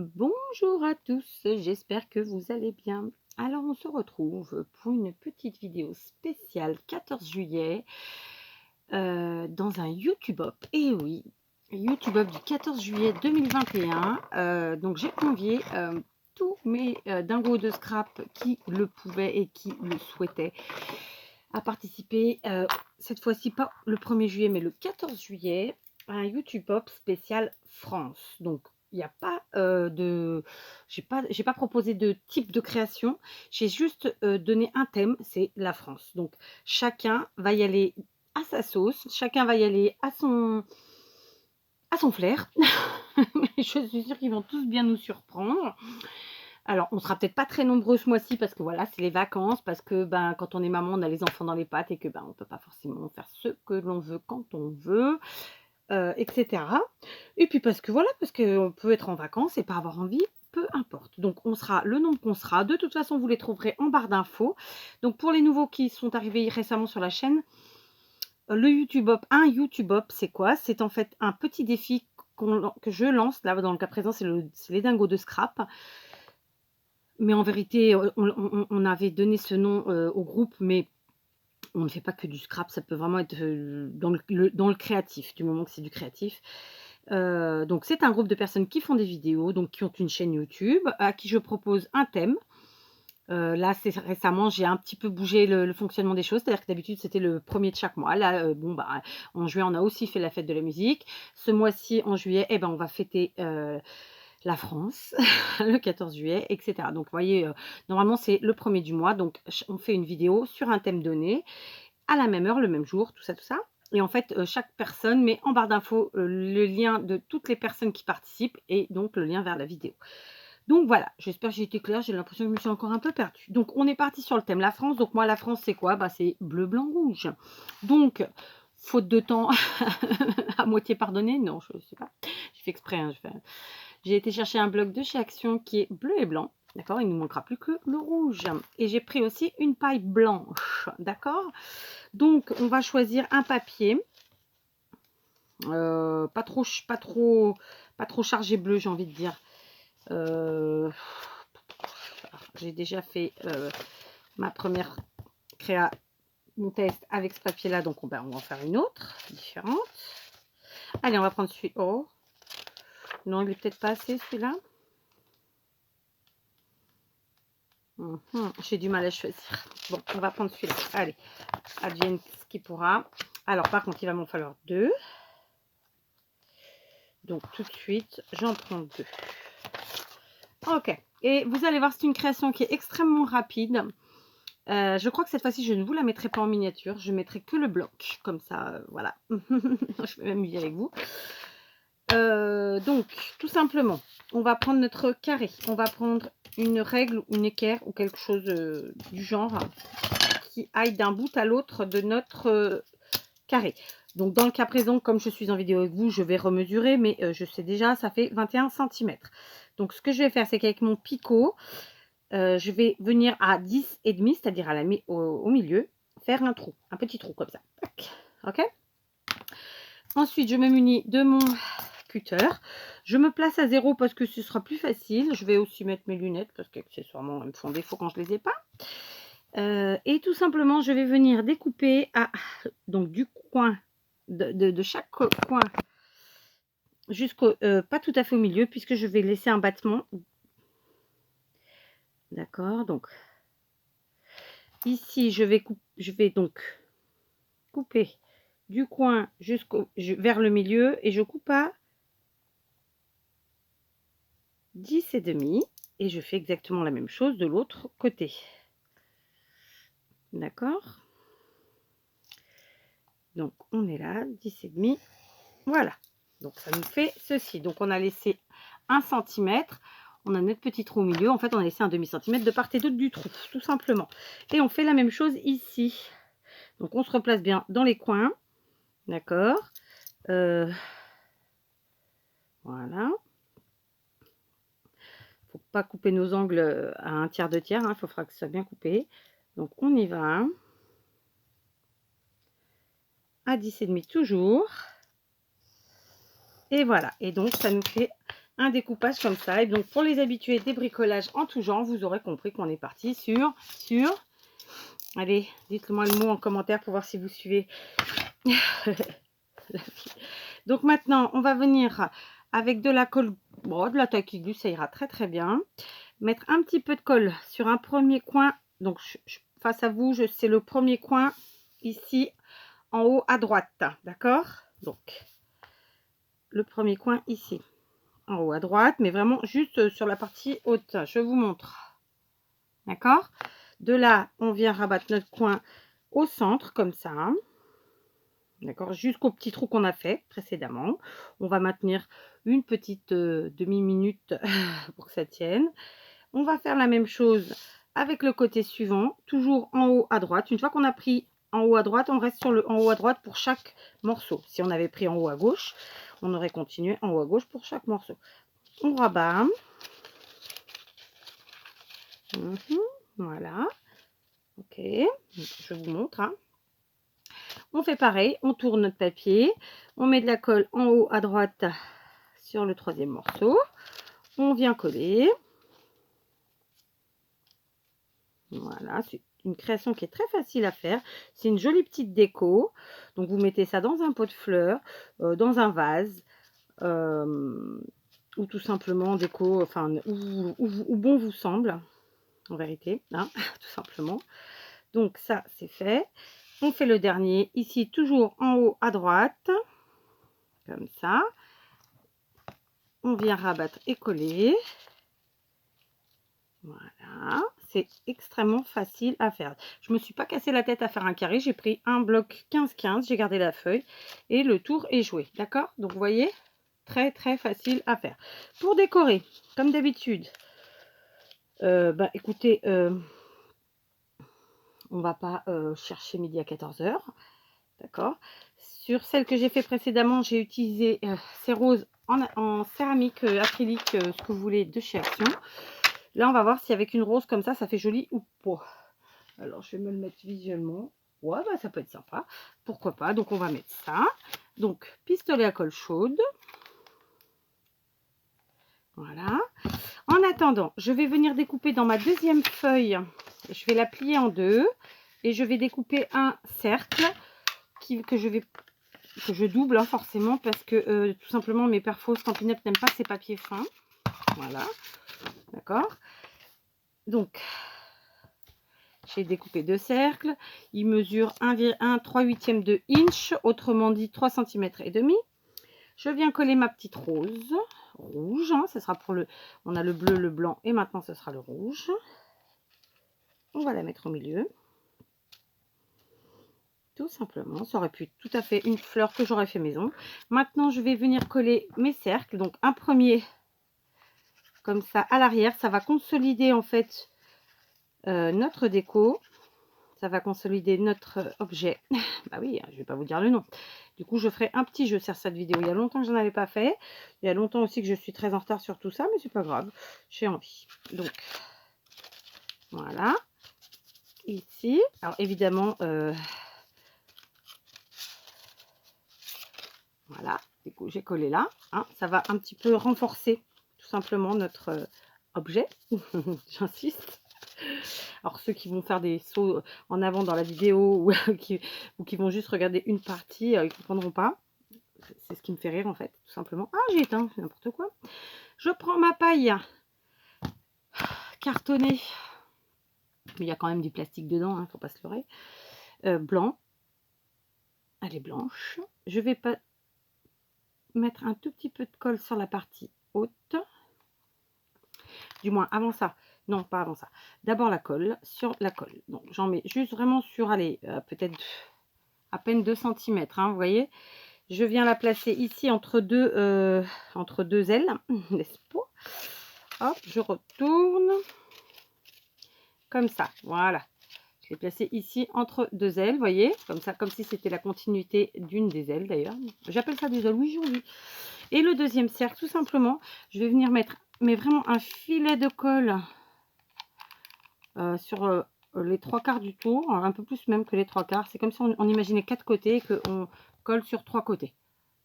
Bonjour à tous, j'espère que vous allez bien. Alors on se retrouve pour une petite vidéo spéciale 14 juillet dans un YouTube Up. Et oui, YouTube Up du 14 juillet 2021. Donc j'ai convié tous mes dingos de scrap qui le pouvaient et qui le souhaitaient à participer, cette fois-ci pas le 1er juillet mais le 14 juillet, à un YouTube Up spécial France. Donc il n'y a pas j'ai pas proposé de type de création, j'ai juste donné un thème, c'est la France. Donc chacun va y aller à sa sauce, chacun va y aller à son flair. Je suis sûre qu'ils vont tous bien nous surprendre. Alors, on sera peut-être pas très nombreux ce mois-ci parce que voilà, c'est les vacances, parce que ben, quand on est maman, on a les enfants dans les pattes et que ben, on peut pas forcément faire ce que l'on veut quand on veut, etc. Et puis parce que voilà, parce qu'on peut être en vacances et pas avoir envie, peu importe. Donc, on sera le nombre qu'on sera. De toute façon, vous les trouverez en barre d'infos. Donc, pour les nouveaux qui sont arrivés récemment sur la chaîne, le YouTube Up, un YouTube Up, c'est quoi? C'est en fait un petit défi que je lance. Là, dans le cas présent, c'est les dingos de scrap. Mais en vérité, on avait donné ce nom au groupe, mais on ne fait pas que du scrap, ça peut vraiment être dans le créatif, du moment que c'est du créatif. Donc c'est un groupe de personnes qui font des vidéos, donc qui ont une chaîne YouTube, à qui je propose un thème. Là, c'est récemment, j'ai un petit peu bougé le fonctionnement des choses, c'est-à-dire que d'habitude, c'était le 1er de chaque mois. Là, bon, bah, en juillet, on a aussi fait la fête de la musique. Ce mois-ci, en juillet, eh ben, on va fêter la France, le 14 juillet, etc. Donc, vous voyez, normalement, c'est le 1er du mois. Donc, on fait une vidéo sur un thème donné, à la même heure, le même jour, tout ça, tout ça. Et en fait, chaque personne met en barre d'infos le lien de toutes les personnes qui participent et donc le lien vers la vidéo. Donc voilà, j'espère que j'ai été claire, j'ai l'impression que je me suis encore un peu perdue. Donc on est parti sur le thème la France. Donc moi, la France, c'est quoi? Bah, c'est bleu, blanc, rouge. Donc, faute de temps, à moitié pardonné, non, je ne sais pas. J'ai fait exprès, hein, j'ai été chercher un bloc de chez Action qui est bleu et blanc. D'accord, il ne nous manquera plus que le rouge. Et j'ai pris aussi une paille blanche. D'accord. Donc, on va choisir un papier. Pas trop chargé bleu, j'ai envie de dire. J'ai déjà fait ma première créa, mon test avec ce papier là, donc on va en faire une autre différente. Allez, on va prendre celui-là. Oh non, il est peut-être pas assez celui-là. J'ai du mal à choisir. Bon, on va prendre celui-là. Allez, advienne ce qui pourra. Alors par contre, il va m'en falloir deux. Donc tout de suite, j'en prends deux. Ok, et vous allez voir, c'est une création qui est extrêmement rapide. Je crois que cette fois-ci, je ne vous la mettrai pas en miniature. Je mettrai que le bloc. Comme ça, voilà. Je vais m'amuser avec vous. Donc, tout simplement, on va prendre notre carré. On va prendre une règle, une équerre ou quelque chose du genre qui aille d'un bout à l'autre de notre carré. Donc, dans le cas présent, comme je suis en vidéo avec vous, je vais remesurer, mais je sais déjà, ça fait 21 cm. Donc, ce que je vais faire, c'est qu'avec mon picot, je vais venir à 10,5, c'est-à-dire au milieu, faire un trou, un petit trou comme ça. Ok. Ensuite, je me munis de mon cutter. Je me place à 0 parce que ce sera plus facile. Je vais aussi mettre mes lunettes parce qu'accessoirement, elles me font défaut quand je les ai pas. Et tout simplement, je vais venir découper donc du coin de chaque coin jusqu'au pas tout à fait au milieu, puisque je vais laisser un battement. D'accord, donc ici je vais donc couper du coin vers le milieu et je coupe à 10,5 et je fais exactement la même chose de l'autre côté. D'accord, donc on est là, 10,5, voilà. Donc ça nous fait ceci. Donc on a laissé 1 cm, on a notre petit trou au milieu. En fait, on a laissé un demi-centimètre de part et d'autre du trou, tout simplement. Et on fait la même chose ici. Donc on se replace bien dans les coins, d'accord. Voilà. Faut pas couper nos angles à un tiers de tiers, hein. Il faudra que ça soit bien coupé. Donc on y va. À 10,5 toujours. Et voilà. Et donc ça nous fait un découpage comme ça. Et donc pour les habitués des bricolages en tout genre, vous aurez compris qu'on est parti sur... Allez, dites-moi le mot en commentaire pour voir si vous suivez. Donc maintenant, on va venir avec de la colle, bon, de la taille qui glisse, ça ira très très bien. Mettre un petit peu de colle sur un premier coin. Donc face à vous, c'est le premier coin ici en haut à droite, d'accord? Donc le premier coin ici en haut à droite, mais vraiment juste sur la partie haute. Je vous montre, d'accord? De là, on vient rabattre notre coin au centre comme ça, d'accord, jusqu'au petit trou qu'on a fait précédemment. On va maintenir une petite demi-minute pour que ça tienne. On va faire la même chose avec le côté suivant, toujours en haut à droite. Une fois qu'on a pris en haut à droite, on reste sur le en haut à droite pour chaque morceau. Si on avait pris en haut à gauche, on aurait continué en haut à gauche pour chaque morceau. On rabat. Voilà. Ok, je vous montre. Hein. On fait pareil, on tourne notre papier, on met de la colle en haut à droite sur le troisième morceau, on vient coller. Voilà, c'est une création qui est très facile à faire. C'est une jolie petite déco. Donc vous mettez ça dans un pot de fleurs, dans un vase, ou tout simplement déco, enfin où bon vous semble, en vérité, hein, tout simplement. Donc ça c'est fait. On fait le dernier ici, toujours en haut à droite, comme ça. On vient rabattre et coller. Voilà, c'est extrêmement facile à faire. Je me suis pas cassé la tête à faire un carré. J'ai pris un bloc 15-15, j'ai gardé la feuille et le tour est joué. D'accord? Donc vous voyez, très très facile à faire. Pour décorer, comme d'habitude, écoutez, on va pas chercher midi à 14h. D'accord? Sur celle que j'ai fait précédemment, j'ai utilisé ces roses en céramique acrylique, ce que vous voulez, de chez Action. Là, on va voir si avec une rose comme ça fait joli ou pas. Alors, je vais me le mettre visuellement. Ouais, bah, ça peut être sympa. Pourquoi pas? Donc, on va mettre ça. Donc, pistolet à colle chaude. Voilà. En attendant, je vais venir découper dans ma deuxième feuille. Je vais la plier en deux. Et je vais découper un cercle que je double, hein, forcément, parce que tout simplement, mes perfos Stampin' Up n'aiment pas ces papiers fins. Voilà. D'accord? Donc, j'ai découpé deux cercles. Ils mesurent 1,3/8 de inch, autrement dit 3 cm et demi. Je viens coller ma petite rose rouge. Hein, ce sera pour le. On a le bleu, le blanc et maintenant ce sera le rouge. On va la mettre au milieu. Tout simplement. Ça aurait pu être tout à fait une fleur que j'aurais fait maison. Maintenant, je vais venir coller mes cercles. Donc, un premier comme ça à l'arrière. Ça va consolider en fait notre déco. Ça va consolider notre objet. Bah oui, je vais pas vous dire le nom. Du coup, je ferai un petit jeu sur cette vidéo. Il y a longtemps que je n'en avais pas fait. Il y a longtemps aussi que je suis très en retard sur tout ça, mais c'est pas grave. J'ai envie. Donc, voilà. Ici. Alors, évidemment, voilà. Du coup, j'ai collé là. Hein. Ça va un petit peu renforcer tout simplement notre objet. J'insiste. Alors ceux qui vont faire des sauts en avant dans la vidéo ou qui vont juste regarder une partie, ils ne comprendront pas. C'est ce qui me fait rire en fait, tout simplement. Ah, j'ai éteint, c'est n'importe quoi. Je prends ma paille cartonnée. Mais il y a quand même du plastique dedans, hein, faut pas se leurrer. Blanc. Elle est blanche. Je vais pas mettre un tout petit peu de colle sur la partie haute. Du moins, avant ça. Non, pas avant ça. D'abord la colle, sur la colle. Donc, j'en mets juste vraiment sur, allez, peut-être à peine 2 cm, hein, vous voyez. Je viens la placer ici entre deux ailes, n'est-ce pas? Hop, je retourne. Comme ça, voilà. Je l'ai placé ici entre deux ailes, vous voyez. Comme ça, comme si c'était la continuité d'une des ailes d'ailleurs. J'appelle ça des ailes, oui, j'en ai. Et le deuxième cercle, tout simplement, je vais venir mettre, mais vraiment un filet de colle sur les 3/4 du tour, un peu plus même que les 3/4. C'est comme si on imaginait 4 côtés et qu'on colle sur 3 côtés.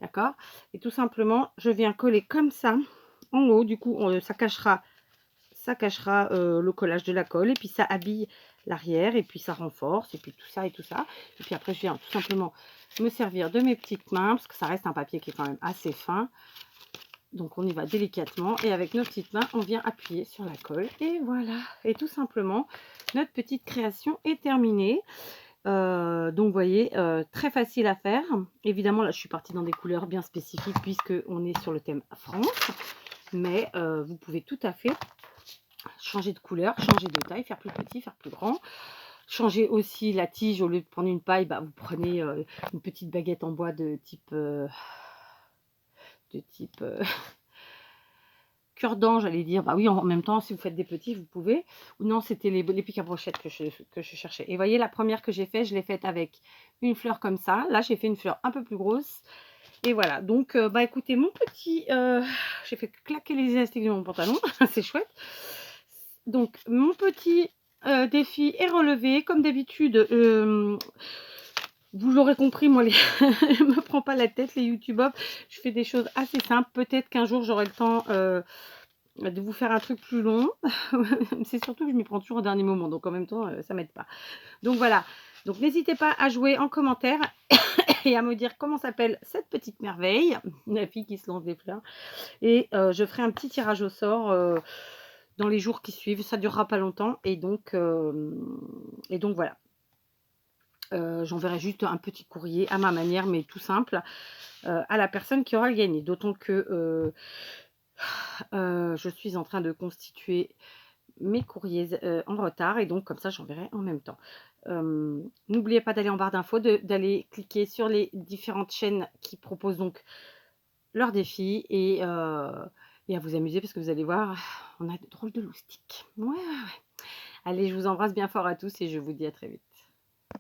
D'accord? Et tout simplement, je viens coller comme ça en haut. Du coup, ça cachera le collage de la colle, et puis ça habille l'arrière, et puis ça renforce, et puis tout ça et tout ça. Et puis après, je viens tout simplement me servir de mes petites mains, parce que ça reste un papier qui est quand même assez fin. Donc on y va délicatement, et avec nos petites mains, on vient appuyer sur la colle, et voilà. Et tout simplement, notre petite création est terminée. Donc vous voyez, très facile à faire. Évidemment, là, je suis partie dans des couleurs bien spécifiques, puisque on est sur le thème France. Mais vous pouvez tout à fait changer de couleur, changer de taille, faire plus petit, faire plus grand. Changer aussi la tige, au lieu de prendre une paille, bah, vous prenez une petite baguette en bois de type cure-dent, j'allais dire. Bah oui, en même temps, si vous faites des petits, vous pouvez. Ou non, c'était les pics à brochettes que je cherchais. Et voyez, la première que j'ai faite, je l'ai faite avec une fleur comme ça. Là, j'ai fait une fleur un peu plus grosse. Et voilà, donc bah écoutez, mon petit, j'ai fait claquer les élastiques de mon pantalon, c'est chouette. Donc mon petit défi est relevé, comme d'habitude. Vous l'aurez compris, moi, je me prends pas la tête, les YouTube Hop. Je fais des choses assez simples. Peut-être qu'un jour, j'aurai le temps de vous faire un truc plus long. C'est surtout que je m'y prends toujours au dernier moment, donc en même temps, ça m'aide pas. Donc voilà. Donc n'hésitez pas à jouer en commentaire et à me dire comment s'appelle cette petite merveille, la fille qui se lance des fleurs. Et je ferai un petit tirage au sort dans les jours qui suivent. Ça durera pas longtemps, et donc voilà. J'enverrai juste un petit courrier à ma manière, mais tout simple, à la personne qui aura gagné. D'autant que je suis en train de constituer mes courriers en retard, et donc comme ça j'enverrai en même temps. N'oubliez pas d'aller en barre d'infos, d'aller cliquer sur les différentes chaînes qui proposent donc leurs défis, et à vous amuser, parce que vous allez voir, on a de drôles de loustiques. Ouais, ouais, ouais. Allez, je vous embrasse bien fort à tous, et je vous dis à très vite.